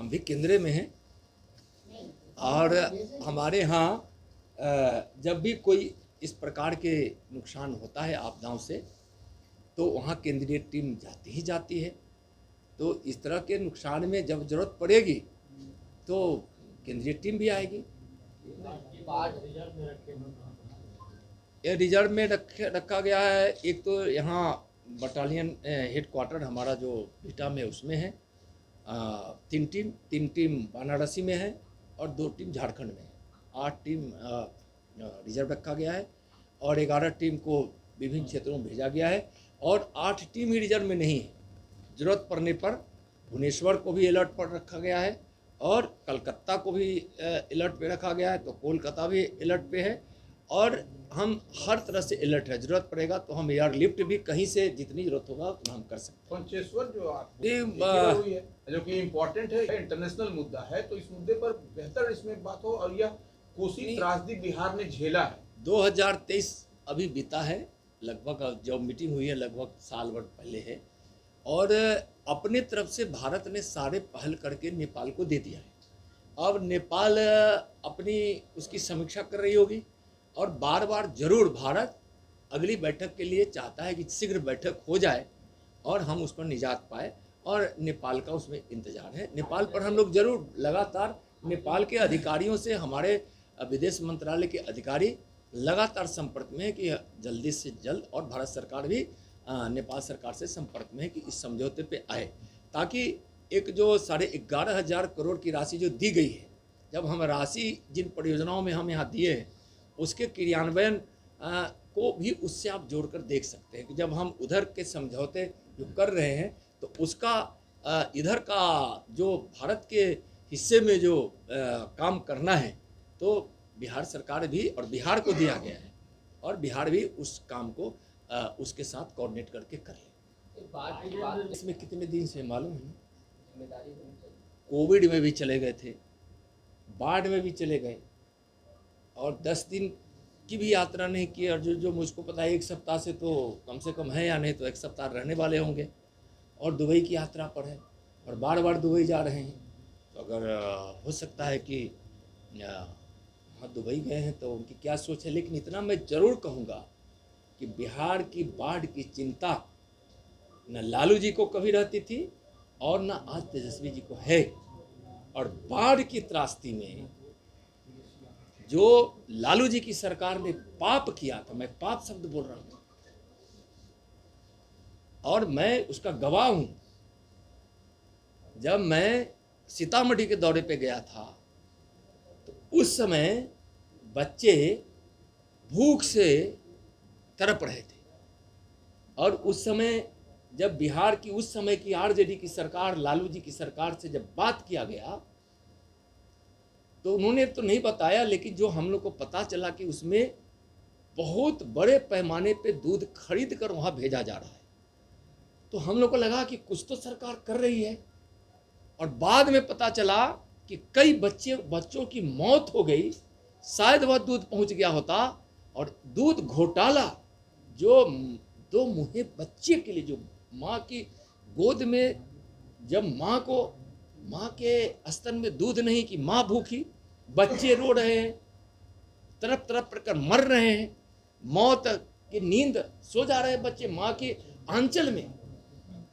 हम भी केंद्र में हैं और हमारे यहाँ जब भी कोई इस प्रकार के नुकसान होता है आपदाओं से तो वहाँ केंद्रीय टीम जाती ही जाती है। तो इस तरह के नुकसान में जब जरूरत पड़ेगी तो केंद्रीय टीम भी आएगी। ये रिजर्व में रखा गया है। एक तो यहाँ बटालियन हेडक्वार्टर हमारा जो बिटा में उसमें है, तीन टीम वाराणसी में है और 2 टीम झारखंड में है। 8 टीम रिजर्व रखा गया है और 11 टीम को विभिन्न क्षेत्रों में भेजा गया है और 8 टीम ही रिजर्व में नहीं है। जरूरत पड़ने पर भुवनेश्वर को भी अलर्ट पर रखा गया है और कलकत्ता को भी अलर्ट पे रखा गया है, तो कोलकाता भी अलर्ट पे है और हम हर तरह से अलर्ट है। जरूरत पड़ेगा तो हम एयरलिफ्ट भी कहीं से जितनी जरूरत होगा उतना हम कर सकते हैं। पंचेश्वर जो हुई है जो कि इम्पोर्टेंट है, इंटरनेशनल मुद्दा है, तो इस मुद्दे पर बेहतर इसमें बात हो। और यह कोसी त्रासदी बिहार ने झेला है। 2023 अभी बीता है, लगभग जो मीटिंग हुई है लगभग साल भर पहले है और अपने तरफ से भारत ने सारे पहल करके नेपाल को दे दिया है। अब नेपाल अपनी उसकी समीक्षा कर रही होगी और बार बार जरूर भारत अगली बैठक के लिए चाहता है कि शीघ्र बैठक हो जाए और हम उस पर निजात पाए और नेपाल का उसमें इंतजार है। नेपाल पर हम लोग जरूर लगातार नेपाल के अधिकारियों से, हमारे विदेश मंत्रालय के अधिकारी लगातार संपर्क में है कि जल्दी से जल्द, और भारत सरकार भी नेपाल सरकार से संपर्क में है कि इस समझौते पे आए ताकि एक जो 11,500 करोड़ की राशि जो दी गई है, जब हम राशि जिन परियोजनाओं में हम यहाँ दिए हैं उसके क्रियान्वयन को भी उससे आप जोड़कर देख सकते हैं कि जब हम उधर के समझौते जो कर रहे हैं तो उसका इधर का जो भारत के हिस्से में जो काम करना है तो बिहार सरकार भी और बिहार को दिया गया है और बिहार भी उस काम को उसके साथ कोऑर्डिनेट करके कर ले। इसमें कितने दिन से मालूम है, कोविड में भी चले गए थे, बाढ़ में भी चले गए और 10 दिन की भी यात्रा नहीं की। और जो मुझको पता है 1 सप्ताह से तो कम से कम है, या नहीं तो 1 सप्ताह रहने वाले होंगे और दुबई की यात्रा पर है और बार बार दुबई जा रहे हैं। तो अगर हो सकता है कि वहाँ दुबई गए हैं तो उनकी क्या सोच है। लेकिन इतना मैं ज़रूर कहूँगा कि बिहार की बाढ़ की चिंता न लालू जी को कभी रहती थी और न आज तेजस्वी जी को है। और बाढ़ की त्रासदी में जो लालू जी की सरकार ने पाप किया था, मैं पाप शब्द बोल रहा हूं और मैं उसका गवाह हूं। जब मैं सीतामढ़ी के दौरे पे गया था तो उस समय बच्चे भूख से तड़प रहे थे और उस समय जब बिहार की उस समय की आरजेडी की सरकार, लालू जी की सरकार से जब बात किया गया तो उन्होंने तो नहीं बताया, लेकिन जो हम लोग को पता चला कि उसमें बहुत बड़े पैमाने पे दूध खरीद कर वहाँ भेजा जा रहा है। तो हम लोग को लगा कि कुछ तो सरकार कर रही है और बाद में पता चला कि कई बच्चों की मौत हो गई। शायद वह दूध पहुँच गया होता और दूध घोटाला जो 2 मुहे बच्चे के लिए, जो माँ की गोद में जब माँ के स्तन में दूध नहीं कि माँ भूखी, बच्चे रो रहे हैं, तरफ तरफ कर मर रहे हैं, मौत की नींद सो जा रहे हैं बच्चे माँ के आंचल में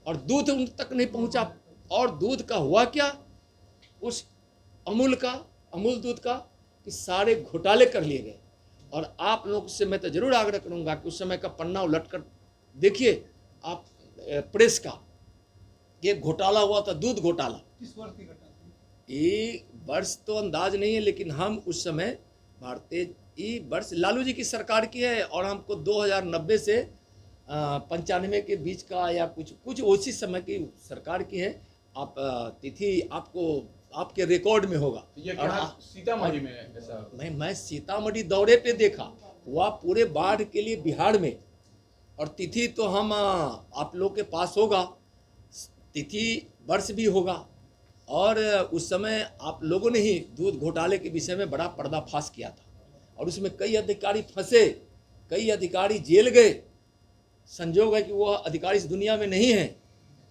और दूध उन तक नहीं पहुंचा। और दूध का हुआ क्या, उस अमूल दूध का कि सारे घोटाले कर लिए गए। और आप लोग से मैं तो जरूर आग्रह करूंगा कि उस समय का पन्ना उलट कर देखिए आप प्रेस का, ये घोटाला हुआ था, दूध घोटाला। किस वर्ष की घटना थी? ये वर्ष तो अंदाज नहीं है, लेकिन हम उस समय भारतीय वर्ष लालू जी की सरकार की है और हमको 2090 से 95 के बीच का या कुछ उसी समय की सरकार की है। आप तिथि आपको आपके रिकॉर्ड में होगा। ये सीतामढ़ी में ऐसा? मैं सीतामढ़ी दौरे पे देखा हुआ पूरे बाढ़ के लिए बिहार में, और तिथि तो हम आप लोग के पास होगा, तिथि वर्ष भी होगा। और उस समय आप लोगों ने ही दूध घोटाले के विषय में बड़ा पर्दाफाश किया था और उसमें कई अधिकारी फंसे, कई अधिकारी जेल गए। संजोग है कि वो अधिकारी इस दुनिया में नहीं है,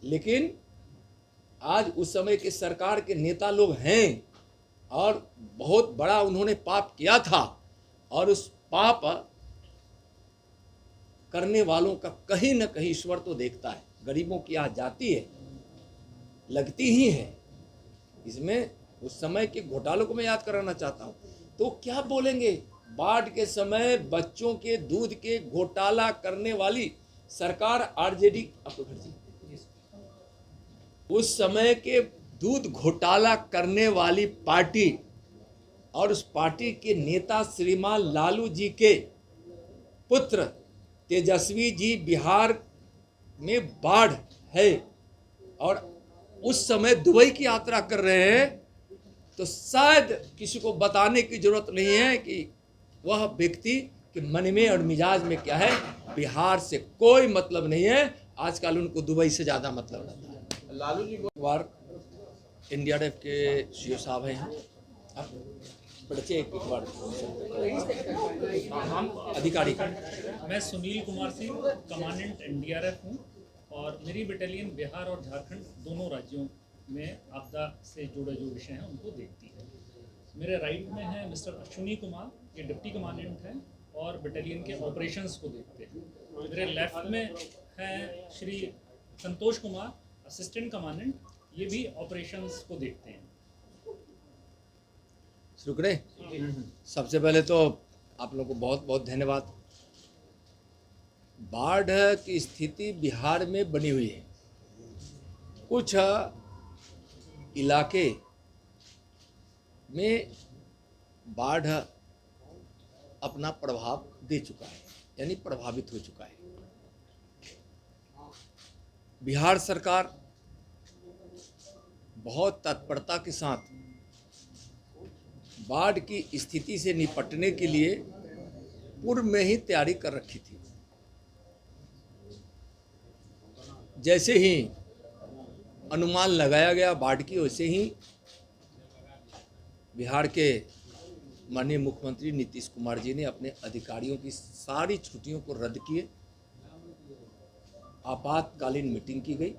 लेकिन आज उस समय के सरकार के नेता लोग हैं और बहुत बड़ा उन्होंने पाप किया था, और उस पाप करने वालों का कहीं न कहीं ईश्वर तो देखता है। गरीबों की आज जाती है, लगती ही है। इसमें उस समय के घोटालों को मैं याद कराना चाहता हूँ। तो क्या बोलेंगे, बाढ़ के समय बच्चों के दूध के घोटाला करने वाली सरकार आरजेडी, आपको घर जी, उस समय के दूध घोटाला करने वाली पार्टी और उस पार्टी के नेता श्रीमान लालू जी के पुत्र तेजस्वी जी बिहार में बाढ़ है और उस समय दुबई की यात्रा कर रहे हैं, तो शायद किसी को बताने की जरूरत नहीं है कि वह व्यक्ति के मन में और मिजाज में क्या है। बिहार से कोई मतलब नहीं है, आजकल उनको दुबई से ज़्यादा मतलब रहता है। लालू जी बार एनडीआरएफ के सीओ साहब हैं यहाँ, आप परिचय एक बार अधिकारी का। मैं सुनील कुमार सिंह, कमांडेंट एनडीआरएफ हूँ और मेरी बटालियन बिहार और झारखंड दोनों राज्यों में आपदा से जुड़े जो विषय हैं उनको देखती है। मेरे राइट में है मिस्टर अश्विनी कुमार, ये डिप्टी कमांडेंट हैं और बटालियन के ऑपरेशंस को देखते हैं। मेरे लेफ्ट में है श्री संतोष कुमार, असिस्टेंट कमांडेंट, ये भी ऑपरेशंस को देखते हैं। शुरू करें। सबसे पहले तो आप लोगों को बहुत बहुत धन्यवाद। बाढ़ की स्थिति बिहार में बनी हुई है, कुछ इलाके में बाढ़ अपना प्रभाव दे चुका है, यानी प्रभावित हो चुका है। बिहार सरकार बहुत तत्परता के साथ बाढ़ की स्थिति से निपटने के लिए पूर्व में ही तैयारी कर रखी थी। जैसे ही अनुमान लगाया गया बाढ़ की, वैसे ही बिहार के माननीय मुख्यमंत्री नीतीश कुमार जी ने अपने अधिकारियों की सारी छुट्टियों को रद्द किए, आपातकालीन मीटिंग की गई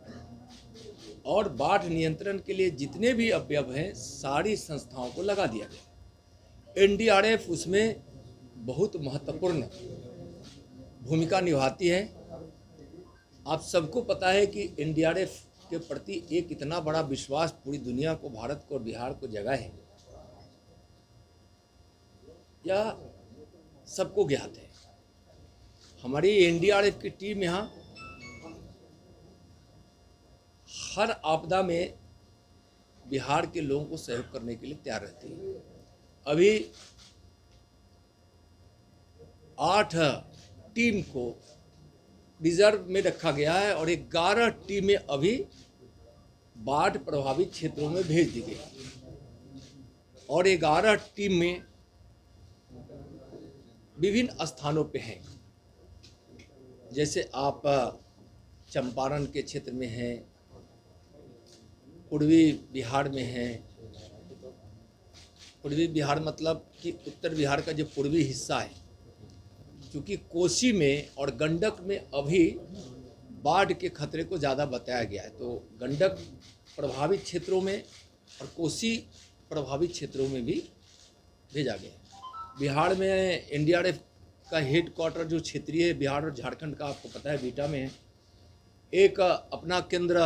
और बाढ़ नियंत्रण के लिए जितने भी अवयव हैं सारी संस्थाओं को लगा दिया गया। एनडीआरएफ उसमें बहुत महत्वपूर्ण भूमिका निभाती है। आप सबको पता है कि एनडीआरएफ के प्रति एक इतना बड़ा विश्वास पूरी दुनिया को, भारत को और बिहार को जगा है, यह सबको ज्ञात है। हमारी एनडीआरएफ की टीम यहाँ हर आपदा में बिहार के लोगों को सहयोग करने के लिए तैयार रहती है। अभी 8 टीम को रिजर्व में रखा गया है और 11 टीमें अभी बाढ़ प्रभावित क्षेत्रों में भेज दी गई और 11 टीम में विभिन्न स्थानों पे हैं। जैसे आप चंपारण के क्षेत्र में हैं, पूर्वी बिहार में हैं। पूर्वी बिहार मतलब कि उत्तर बिहार का जो पूर्वी हिस्सा है, क्योंकि कोसी में और गंडक में अभी बाढ़ के खतरे को ज़्यादा बताया गया है, तो गंडक प्रभावित क्षेत्रों में और कोसी प्रभावित क्षेत्रों में भी भेजा गया है। बिहार में एनडीआरएफ का हेड क्वार्टर जो क्षेत्रीय बिहार और झारखंड का आपको पता है बीटा में है। एक अपना केंद्र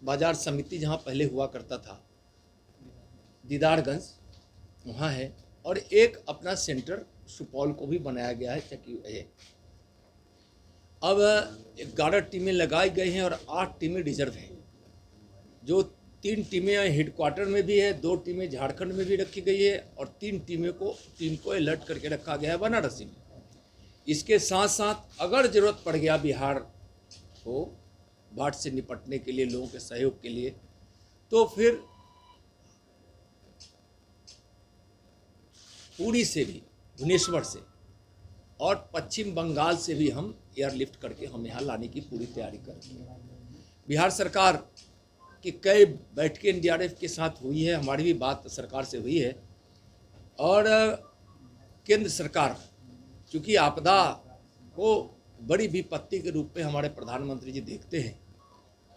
बाजार समिति जहाँ पहले हुआ करता था दीदारगंज, वहाँ है, और एक अपना सेंटर सुपौल को भी बनाया गया है चकी है। अब 11 टीमें लगाई गई हैं और 8 टीमें रिजर्व हैं। जो 3 टीमें हेडक्वार्टर में भी है, 2 टीमें झारखंड में भी रखी गई है और 3 टीम को अलर्ट करके रखा गया है बनारसी में। इसके साथ साथ अगर ज़रूरत पड़ गया बिहार को बाढ़ से निपटने के लिए, लोगों के सहयोग के लिए, तो फिर पुरी से भी, भुवनेश्वर से और पश्चिम बंगाल से भी हम एयरलिफ्ट करके हम यहाँ लाने की पूरी तैयारी कर रहे हैं। बिहार सरकार की कई बैठकें एनडीआरएफ के साथ हुई है, हमारी भी बात सरकार से हुई है और केंद्र सरकार, चूँकि आपदा को बड़ी विपत्ति के रूप में हमारे प्रधानमंत्री जी देखते हैं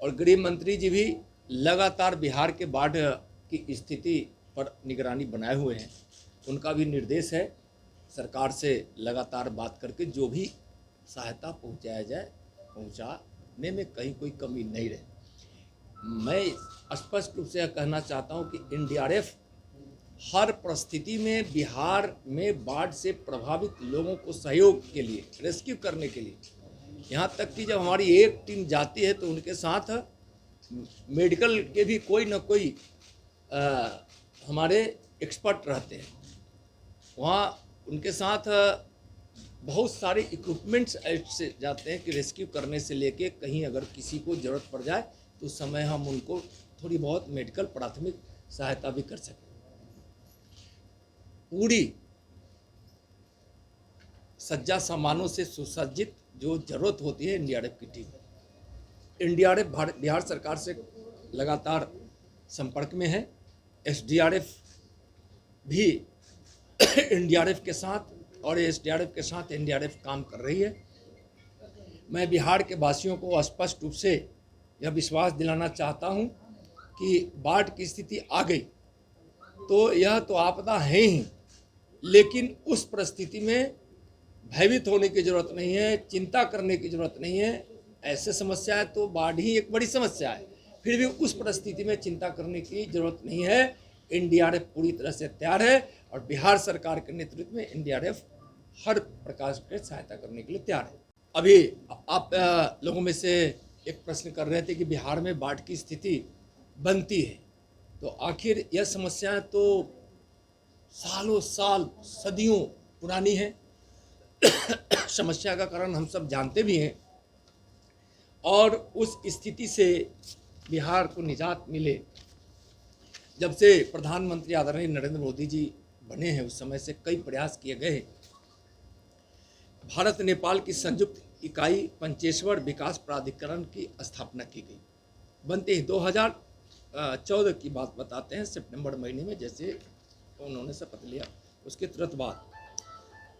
और गृह मंत्री जी भी लगातार बिहार के बाढ़ की स्थिति पर निगरानी बनाए हुए हैं। उनका भी निर्देश है सरकार से लगातार बात करके जो भी सहायता पहुंचाया जाए, पहुंचाने में कहीं कोई कमी नहीं रहे। मैं स्पष्ट रूप से यह कहना चाहता हूं कि एनडीआरएफ हर परिस्थिति में बिहार में बाढ़ से प्रभावित लोगों को सहयोग के लिए, रेस्क्यू करने के लिए, यहाँ तक कि जब हमारी एक टीम जाती है तो उनके साथ मेडिकल के भी कोई न कोई हमारे एक्सपर्ट रहते हैं। वहाँ उनके साथ बहुत सारे इक्विपमेंट्स ऐसे जाते हैं कि रेस्क्यू करने से लेके कहीं अगर किसी को ज़रूरत पड़ जाए तो उस समय हम उनको थोड़ी बहुत मेडिकल प्राथमिक सहायता भी कर सकें। पूरी सज्जा सामानों से सुसज्जित जो जरूरत होती है एनडीआरएफ की टीम, एनडीआरएफ बिहार सरकार से लगातार संपर्क में है। एसडीआरएफ भी एनडीआरएफ के साथ और एसडीआरएफ के साथ एनडीआरएफ काम कर रही है। मैं बिहार के वासियों को स्पष्ट रूप से यह विश्वास दिलाना चाहता हूं कि बाढ़ की स्थिति आ गई तो यह तो आपदा है ही, लेकिन उस परिस्थिति में भयभीत होने की ज़रूरत नहीं है, चिंता करने की ज़रूरत नहीं है। ऐसे समस्या है तो बाढ़ ही एक बड़ी समस्या है, फिर भी उस परिस्थिति में चिंता करने की ज़रूरत नहीं है। एनडीआरएफ पूरी तरह से तैयार है और बिहार सरकार के नेतृत्व में एनडीआरएफ हर प्रकार से सहायता करने के लिए तैयार है। अभी आप लोगों में से एक प्रश्न कर रहे थे कि बिहार में बाढ़ की स्थिति बनती है, तो आखिर यह समस्या तो सालों साल सदियों पुरानी है। समस्या का कारण हम सब जानते भी हैं और उस स्थिति से बिहार को निजात मिले जब से प्रधानमंत्री आदरणीय नरेंद्र मोदी जी बने हैं, उस समय से कई प्रयास किए गए। भारत नेपाल की संयुक्त इकाई पंचेश्वर विकास प्राधिकरण की स्थापना की गई। बनते ही 2014 की बात बताते हैं, सितंबर महीने में जैसे उन्होंने शपथ लिया, उसके तुरंत बाद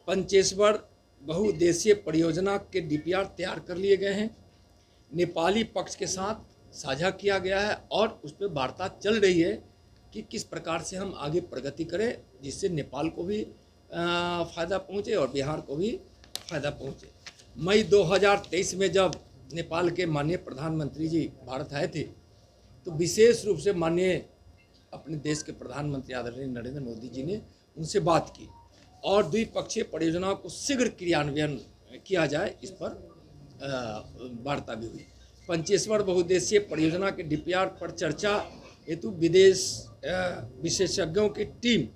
पंचेश्वर बहुउद्देशीय परियोजना के डीपीआर तैयार कर लिए गए हैं। नेपाली पक्ष के साथ साझा किया गया है और उस पर वार्ता चल रही है कि किस प्रकार से हम आगे प्रगति करें जिससे नेपाल को भी फ़ायदा पहुंचे और बिहार को भी फ़ायदा पहुंचे। मई 2023 में जब नेपाल के माननीय प्रधानमंत्री जी भारत आए थे तो विशेष रूप से माननीय अपने देश के प्रधानमंत्री आदरणीय नरेंद्र मोदी जी ने उनसे बात की और द्विपक्षीय परियोजनाओं को शीघ्र क्रियान्वयन किया जाए, इस पर वार्ता भी हुई। पंचेश्वर बहुउद्देशीय परियोजना के डीपीआर पर चर्चा हेतु विशेषज्ञों की टीम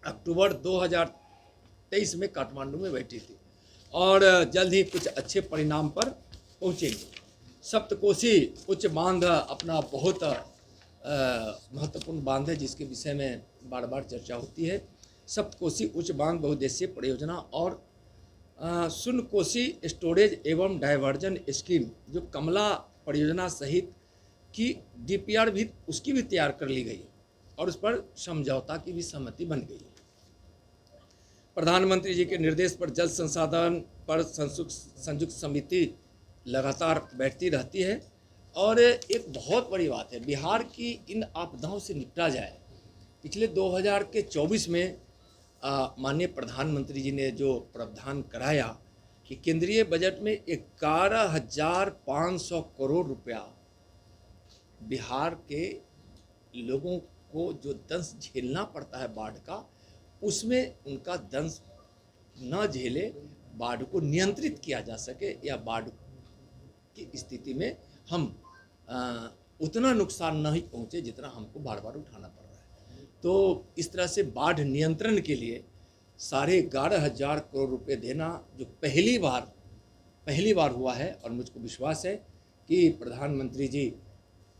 अक्टूबर 2023 में काठमांडू में बैठी थी और जल्द ही कुछ अच्छे परिणाम पर पहुंचेगी। सप्तकोशी उच्च बांध अपना बहुत महत्वपूर्ण बांध है जिसके विषय में बार बार चर्चा होती है। सप्तकोशी उच्च बांध बहुउद्देशीय परियोजना और शून्य कोशी स्टोरेज एवं डाइवर्जन स्कीम जो कमला परियोजना सहित की डीपीआर भी उसकी भी तैयार कर ली गई और उस पर समझौता की भी सहमति बन गई। प्रधानमंत्री जी के निर्देश पर जल संसाधन पर संयुक्त समिति लगातार बैठती रहती है और एक बहुत बड़ी बात है, बिहार की इन आपदाओं से निपटा जाए। पिछले 2024 में माननीय प्रधानमंत्री जी ने जो प्रावधान कराया कि केंद्रीय बजट में 11,500 करोड़ रुपया बिहार के लोगों को जो दंश झेलना पड़ता है बाढ़ का, उसमें उनका दंश न झेले, बाढ़ को नियंत्रित किया जा सके या बाढ़ की स्थिति में हम उतना नुकसान नहीं पहुंचे जितना हमको बार बार उठाना पड़ रहा है। तो इस तरह से बाढ़ नियंत्रण के लिए 11,500 करोड़ रुपए देना जो पहली बार हुआ है और मुझको विश्वास है कि प्रधानमंत्री जी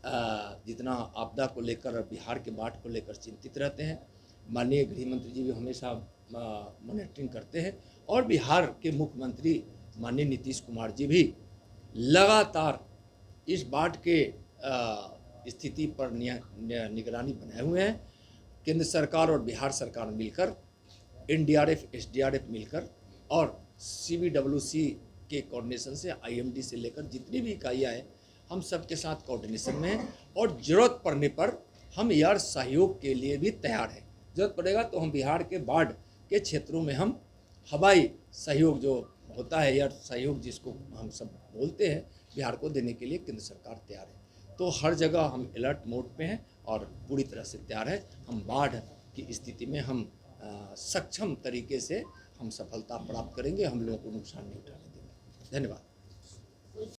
जितना आपदा को लेकर, बिहार के बाढ़ को लेकर चिंतित रहते हैं, माननीय गृह मंत्री जी भी हमेशा मॉनिटरिंग करते हैं और बिहार के मुख्यमंत्री माननीय नीतीश कुमार जी भी लगातार इस बाढ़ के स्थिति पर निगरानी बनाए हुए हैं। केंद्र सरकार और बिहार सरकार मिलकर, एनडीआरएफ, एसडीआरएफ मिलकर और सीबीडब्ल्यूसी के कोऑर्डिनेशन से, आईएमडी से लेकर जितनी भी इकाइयाँ हैं, हम सबके साथ कोऑर्डिनेशन में हैं और ज़रूरत पड़ने पर हम एयर सहयोग के लिए भी तैयार हैं। ज़रूरत पड़ेगा तो हम बिहार के बाढ़ के क्षेत्रों में हम हवाई सहयोग जो होता है, एयर सहयोग जिसको हम सब बोलते हैं, बिहार को देने के लिए केंद्र सरकार तैयार है। तो हर जगह हम अलर्ट मोड पे हैं और पूरी तरह से तैयार है। हम बाढ़ की स्थिति में हम सक्षम तरीके से हम सफलता प्राप्त करेंगे, हम लोगों को नुकसान नहीं उठाने देंगे। धन्यवाद।